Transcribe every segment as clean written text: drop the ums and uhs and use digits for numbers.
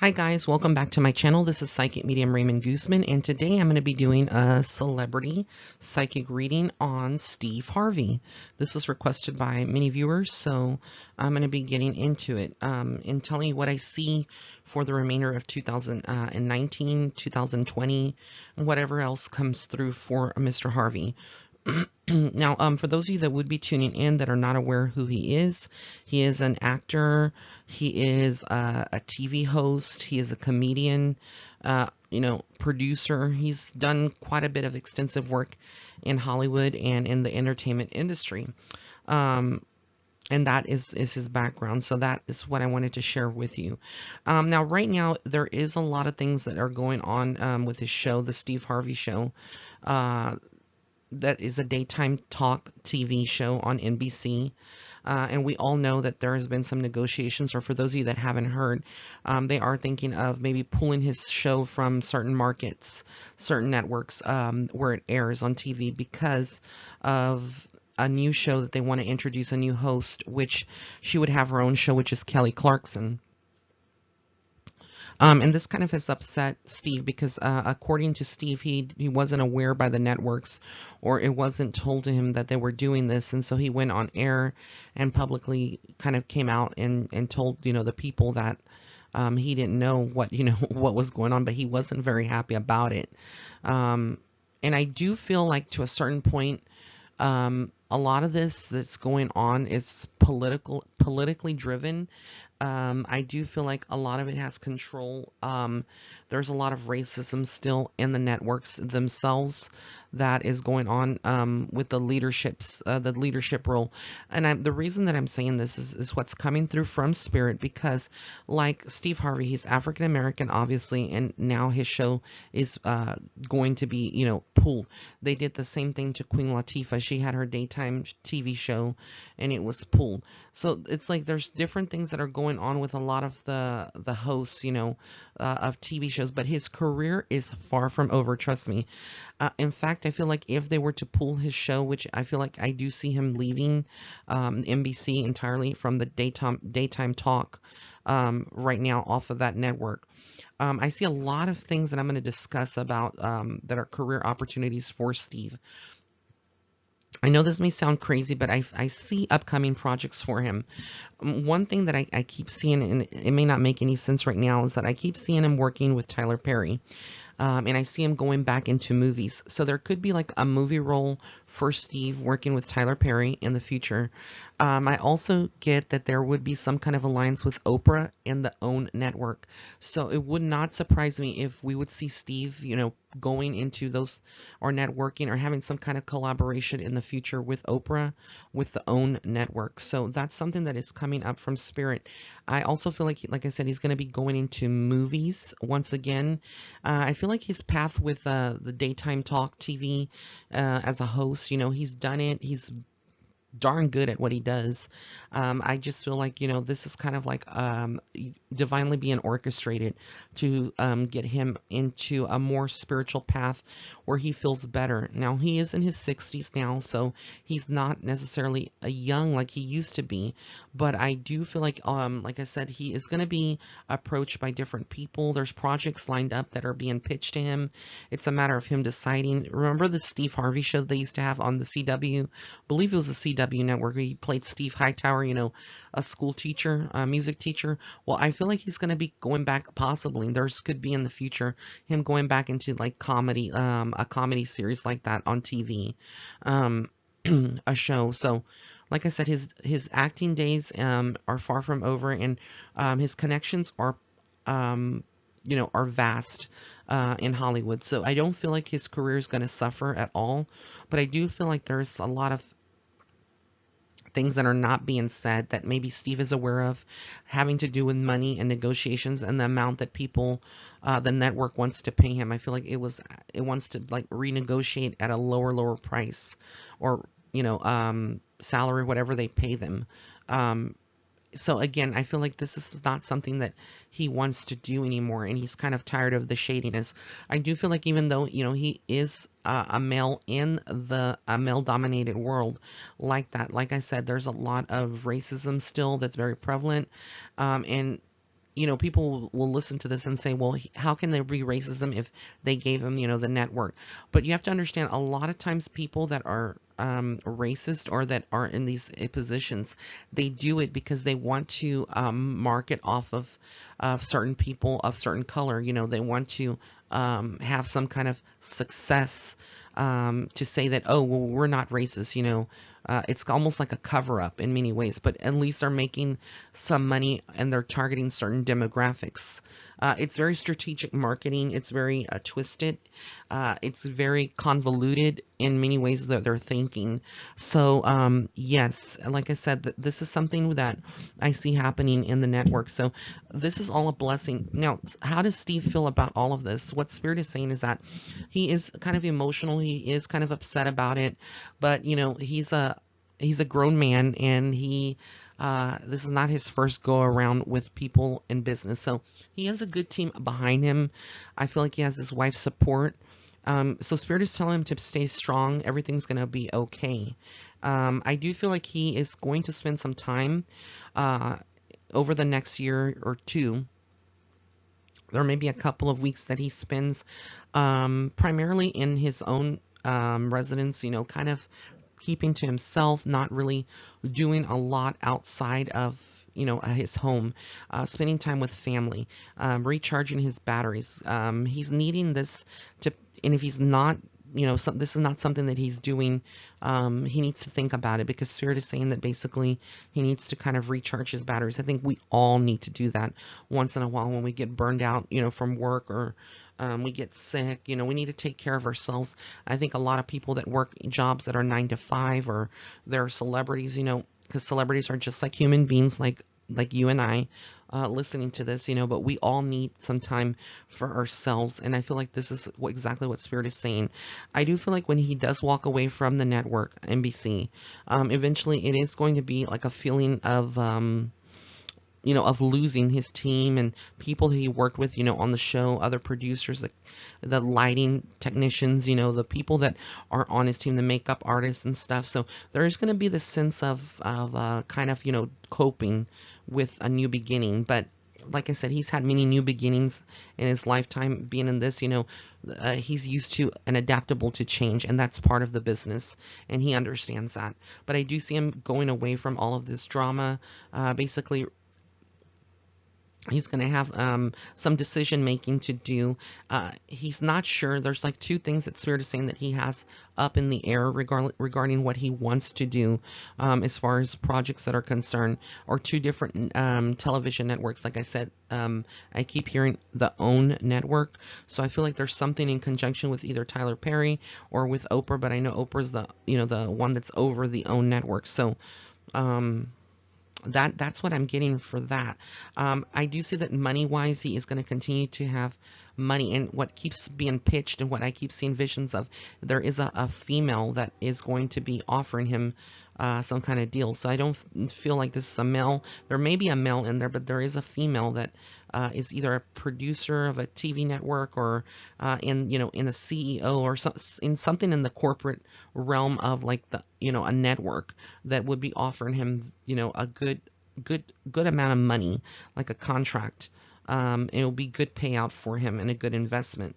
Hi guys, welcome back to my channel. This is Psychic Medium Raymond Guzman, and today I'm going to be doing a celebrity psychic reading on Steve Harvey. This was requested by many viewers, so I'm going to be getting into it and telling you what I see for the remainder of 2019, 2020, and whatever else comes through for Mr. Harvey. Now, for those of you that would be tuning in that are not aware who he is an actor, he is a TV host, he is a comedian, producer. He's done quite a bit of extensive work in Hollywood and in the entertainment industry. And that is his background. So that is what I wanted to share with you. Now, right now, there is a lot of things that are going on with his show, The Steve Harvey Show. That is a daytime talk TV show on NBC. And we all know that there has been some negotiations, or for those of you that haven't heard, they are thinking of maybe pulling his show from certain markets, certain networks where it airs on TV because of a new show that they want to introduce, a new host, which she would have her own show, which is Kelly Clarkson. And this kind of has upset Steve because according to Steve, he wasn't aware by the networks, or it wasn't told to him that they were doing this. And so he went on air and publicly kind of came out and told, the people that he didn't know what, what was going on, but he wasn't very happy about it. And I do feel like to a certain point, a lot of this that's going on is politically driven. I do feel like a lot of it has control. There's a lot of racism still in the networks themselves that is going on with the leadership role. And the reason that I'm saying this is what's coming through from Spirit, because like Steve Harvey, he's African American, obviously, and now his show is going to be, pulled. They did the same thing to Queen Latifah. She had her daytime TV show and it was pulled. So it's like there's different things that are going on with a lot of the hosts, of TV shows, but his career is far from over, trust me. In fact, I feel like if they were to pull his show, which I feel like I do see him leaving NBC entirely from the daytime talk right now off of that network. I see a lot of things that I'm going to discuss about that are career opportunities for Steve. I know this may sound crazy, but I see upcoming projects for him. One thing that I keep seeing, and it may not make any sense right now, is that I keep seeing him working with Tyler Perry. And I see him going back into movies. So there could be like a movie role for Steve working with Tyler Perry in the future. I also get that there would be some kind of alliance with Oprah and the OWN network. So it would not surprise me if we would see Steve, going into those, or networking, or having some kind of collaboration in the future with Oprah, with the OWN network. So that's something that is coming up from Spirit. I also feel like I said, he's going to be going into movies once again. I feel like his path with the daytime talk TV as a host, he's done it. He's darn good at what he does. I just feel like, this is kind of like divinely being orchestrated to get him into a more spiritual path where he feels better. Now, he is in his 60s now, so he's not necessarily a young like he used to be, but I do feel like I said, he is going to be approached by different people. There's projects lined up that are being pitched to him. It's a matter of him deciding. Remember the Steve Harvey show they used to have on the CW? I believe it was the CW network. He played Steve Hightower, a school teacher, a music teacher. Well, I feel like he's going to be going back, possibly. There's could be in the future him going back into like comedy, a comedy series like that on TV, a show. So, like I said, his acting days are far from over, and his connections are are vast in Hollywood. So I don't feel like his career is going to suffer at all, but I do feel like there's a lot of things that are not being said that maybe Steve is aware of, having to do with money and negotiations and the amount that people, the network wants to pay him. I feel like it wants to like renegotiate at a lower price, or salary, whatever they pay them. So again, I feel like this is not something that he wants to do anymore, and he's kind of tired of the shadiness. I do feel like even though, he is a male in a male-dominated world like that, like I said, there's a lot of racism still that's very prevalent, and people will listen to this and say, well, how can there be racism if they gave him, the network? But you have to understand, a lot of times people that are racist or that are in these positions, they do it because they want to market off of certain people of certain color. They want to have some kind of success, to say that, oh, well, we're not racist. It's almost like a cover up in many ways, but at least they're making some money and they're targeting certain demographics. It's very strategic marketing. It's very twisted. It's very convoluted in many ways that they're thinking. So yes, like I said, this is something that I see happening in the network. So this is all a blessing. Now, how does Steve feel about all of this? What Spirit is saying is that he is kind of emotional. He is kind of upset about it, but he's a grown man, and this is not his first go around with people in business. So he has a good team behind him. I feel like he has his wife's support. So Spirit is telling him to stay strong. Everything's going to be okay. I do feel like he is going to spend some time over the next year or two. There may be a couple of weeks that he spends primarily in his own residence, kind of keeping to himself, not really doing a lot outside of his home, spending time with family, recharging his batteries. He's needing this to, and if he's not, this is not something that he's doing, he needs to think about it, because Spirit is saying that basically he needs to kind of recharge his batteries. I think we all need to do that once in a while when we get burned out, from work, or we get sick. We need to take care of ourselves. I think a lot of people that work jobs that are 9 to 5, or they're celebrities, because celebrities are just like human beings, like you and I, listening to this, but we all need some time for ourselves. And I feel like this is exactly what Spirit is saying. I do feel like when he does walk away from the network, NBC, eventually it is going to be like a feeling of, of losing his team and people that he worked with, on the show, other producers, the lighting technicians, the people that are on his team, the makeup artists and stuff. So there's going to be this sense of kind of, coping with a new beginning. But like I said, he's had many new beginnings in his lifetime being in this, he's used to and adaptable to change, and that's part of the business, and he understands that. But I do see him going away from all of this drama, basically. He's going to have some decision making to do. He's not sure. There's like two things that Spirit is saying that he has up in the air regarding what he wants to do, as far as projects that are concerned, or two different television networks. Like I said, I keep hearing the OWN network. So I feel like there's something in conjunction with either Tyler Perry or with Oprah, but I know Oprah's the one that's over the OWN network. So that's what I'm getting for that. I do see that money-wise, he is going to continue to have money, and what keeps being pitched and what I keep seeing visions of, there is a female that is going to be offering him some kind of deal. So I don't feel like this is a male. There may be a male in there, but there is a female that is either a producer of a TV network, or in a CEO, or in something in the corporate realm of like a network, that would be offering him a good amount of money, like a contract. It'll be good payout for him and a good investment.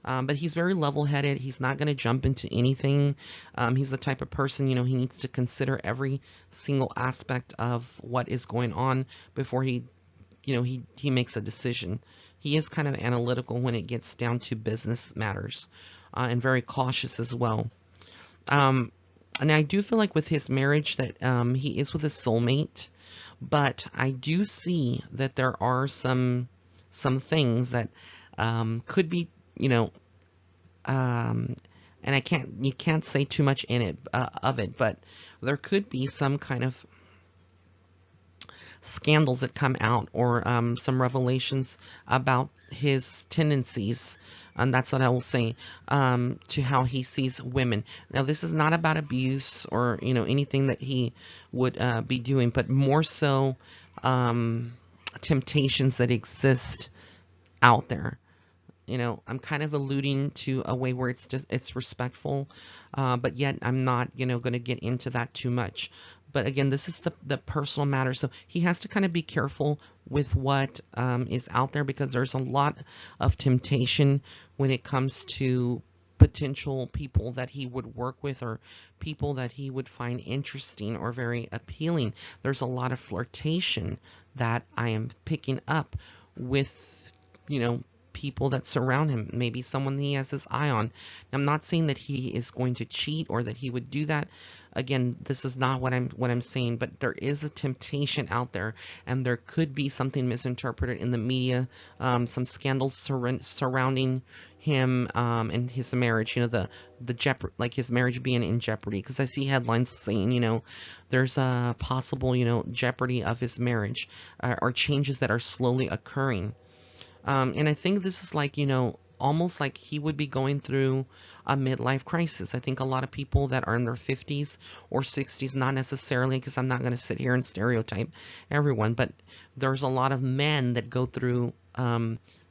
But he's very level-headed. He's not going to jump into anything. He's the type of person, he needs to consider every single aspect of what is going on before he makes a decision. He is kind of analytical when it gets down to business matters, and very cautious as well. And I do feel like with his marriage that he is with a soulmate, but I do see that there are some things that could be, and you can't say too much in it of it, but there could be some kind of scandals that come out, or some revelations about his tendencies, and that's what I will say, to how he sees women. Now, this is not about abuse or anything that he would be doing, but more so temptations that exist out there. I'm kind of alluding to a way where it's respectful, but yet I'm not going to get into that too much. But again, this is the personal matter. So he has to kind of be careful with what is out there, because there's a lot of temptation when it comes to potential people that he would work with, or people that he would find interesting or very appealing. There's a lot of flirtation that I am picking up with, people that surround him, maybe someone he has his eye on. I'm not saying that he is going to cheat or that he would do that. Again, this is not what I'm saying, but there is a temptation out there, and there could be something misinterpreted in the media, some scandals surrounding him and his marriage, the jeopardy, like his marriage being in jeopardy, because I see headlines saying, there's a possible, jeopardy of his marriage, or changes that are slowly occurring. And I think this is like, almost like he would be going through a midlife crisis. I think a lot of people that are in their 50s or 60s, not necessarily, because I'm not going to sit here and stereotype everyone, but there's a lot of men that go through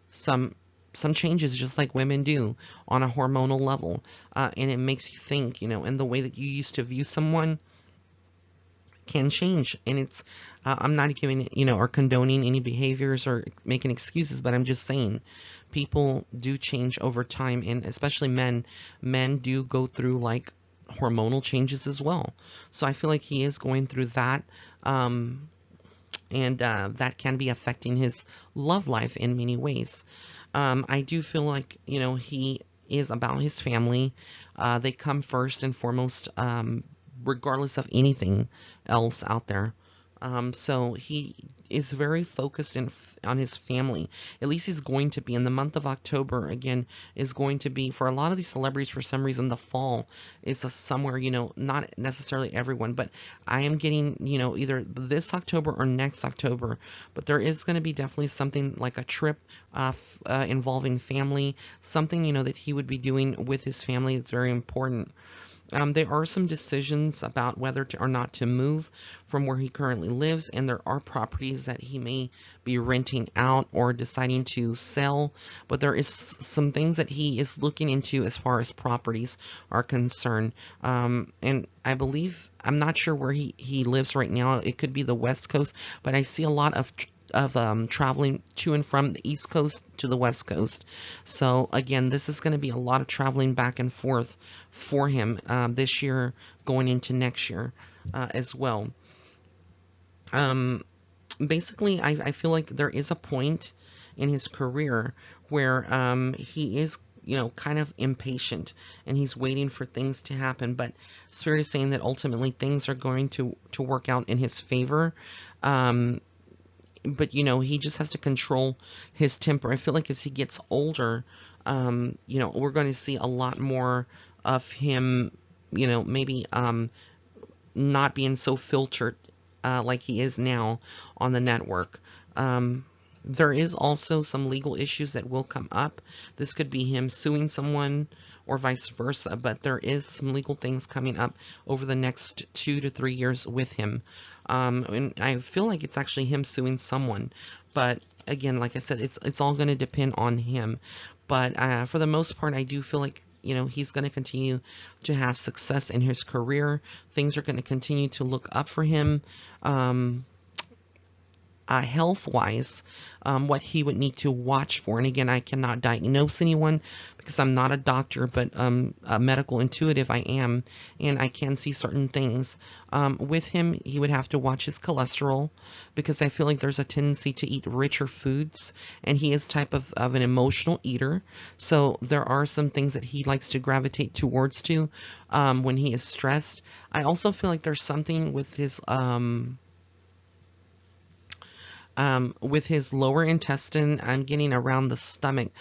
some changes, just like women do, on a hormonal level. And it makes you think, and the way that you used to view someone can change. And it's I'm not giving, or condoning any behaviors or making excuses, but I'm just saying people do change over time, and especially men do go through like hormonal changes as well. So I feel like he is going through that, and that can be affecting his love life in many ways. I do feel like, he is about his family. They come first and foremost, regardless of anything else out there. So he is very focused on his family. At least he's going to be. In the month of October, again, is going to be, for a lot of these celebrities, for some reason, the fall is somewhere, not necessarily everyone, but I am getting, either this October or next October. But there is going to be definitely something like a trip involving family, something, that he would be doing with his family. It's very important. There are some decisions about whether or not to move from where he currently lives, and there are properties that he may be renting out or deciding to sell. But there is some things that he is looking into as far as properties are concerned. And I believe, I'm not sure where he lives right now. It could be the West Coast, but I see a lot of traveling to and from the East Coast to the West Coast. So again, this is going to be a lot of traveling back and forth for him this year, going into next year as well. Basically, I feel like there is a point in his career where he is, kind of impatient, and he's waiting for things to happen. But Spirit is saying that ultimately things are going to work out in his favor. But he just has to control his temper. I feel like as he gets older, we're going to see a lot more of him, maybe not being so filtered like he is now on the network. There is also some legal issues that will come up. This could be him suing someone or vice versa, but there is some legal things coming up over the next 2 to 3 years with him. And I feel like it's actually him suing someone, but again, like I said, it's all going to depend on him. But for the most part, I do feel like, he's going to continue to have success in his career. Things are going to continue to look up for him. Health-wise, what he would need to watch for. And again, I cannot diagnose anyone because I'm not a doctor, but a medical intuitive I am, and I can see certain things. With him, he would have to watch his cholesterol, because I feel like there's a tendency to eat richer foods, and he is type of an emotional eater. So there are some things that he likes to gravitate towards when he is stressed. I also feel like there's something with his lower intestine. I'm getting around the stomach.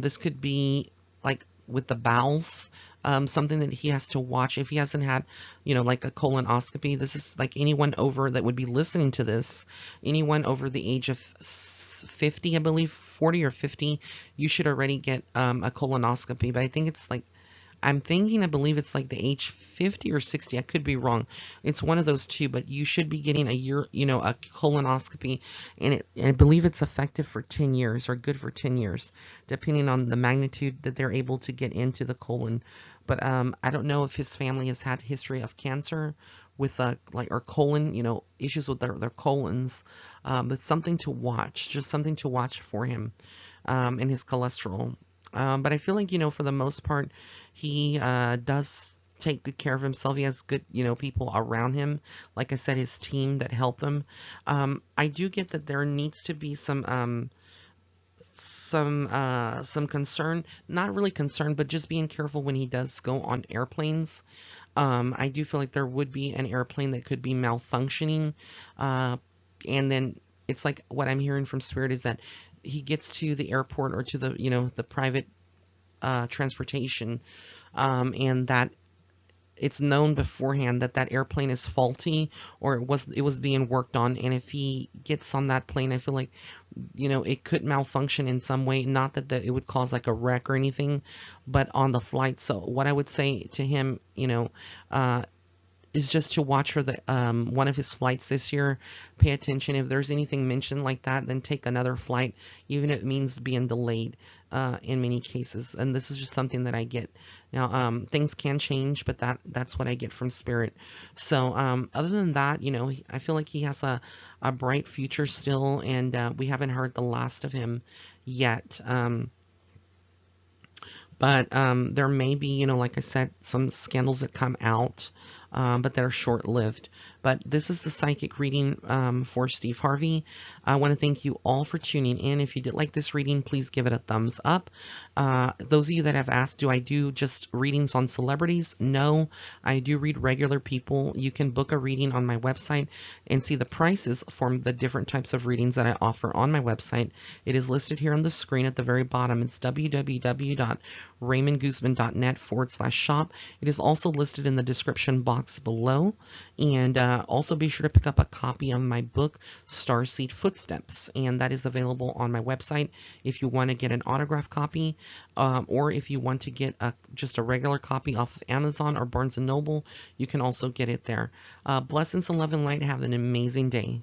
This could be like with the bowels, something that he has to watch if he hasn't had, like a colonoscopy. This is like anyone over that would be listening to this, anyone over the age of 50, I believe, 40 or 50, you should already get a colonoscopy. But I think it's like, I'm thinking, I believe it's like the age 50 or 60. I could be wrong. It's one of those two, but you should be getting a year, a colonoscopy, and I believe it's effective for 10 years or good for 10 years, depending on the magnitude that they're able to get into the colon. But I don't know if his family has had history of cancer with like or colon, issues with their colons. But something to watch, just something to watch for him, and his cholesterol. But I feel like, for the most part, he does take good care of himself. He has good, people around him. Like I said, his team that help him. I do get that there needs to be some concern, not really concern, but just being careful when he does go on airplanes. I do feel like there would be an airplane that could be malfunctioning, and then it's like what I'm hearing from Spirit is that he gets to the airport or to the private transportation, and that it's known beforehand that that airplane is faulty or it was being worked on, and if he gets on that plane, I feel like it could malfunction in some way, not that it would cause like a wreck or anything, but on the flight. So what I would say to him, uh, is just to watch for the one of his flights this year. Pay attention. If there's anything mentioned like that, then take another flight, even if it means being delayed in many cases. And this is just something that I get. Now, things can change, but that's what I get from Spirit. So other than that, I feel like he has a bright future still, and we haven't heard the last of him yet. But there may be, like I said, some scandals that come out, but that are short-lived. But this is the psychic reading for Steve Harvey. I want to thank you all for tuning in. If you did like this reading, please give it a thumbs up. Those of you that have asked, do I do just readings on celebrities? No, I do read regular people. You can book a reading on my website and see the prices for the different types of readings that I offer on my website. It is listed here on the screen at the very bottom. It's www.raymondguzman.net/shop. It is also listed in the description box below. And also be sure to pick up a copy of my book, Starseed Footsteps. And that is available on my website if you want to get an autograph copy, or if you want to get just a regular copy off of Amazon or Barnes & Noble, you can also get it there. Blessings and love and light. Have an amazing day.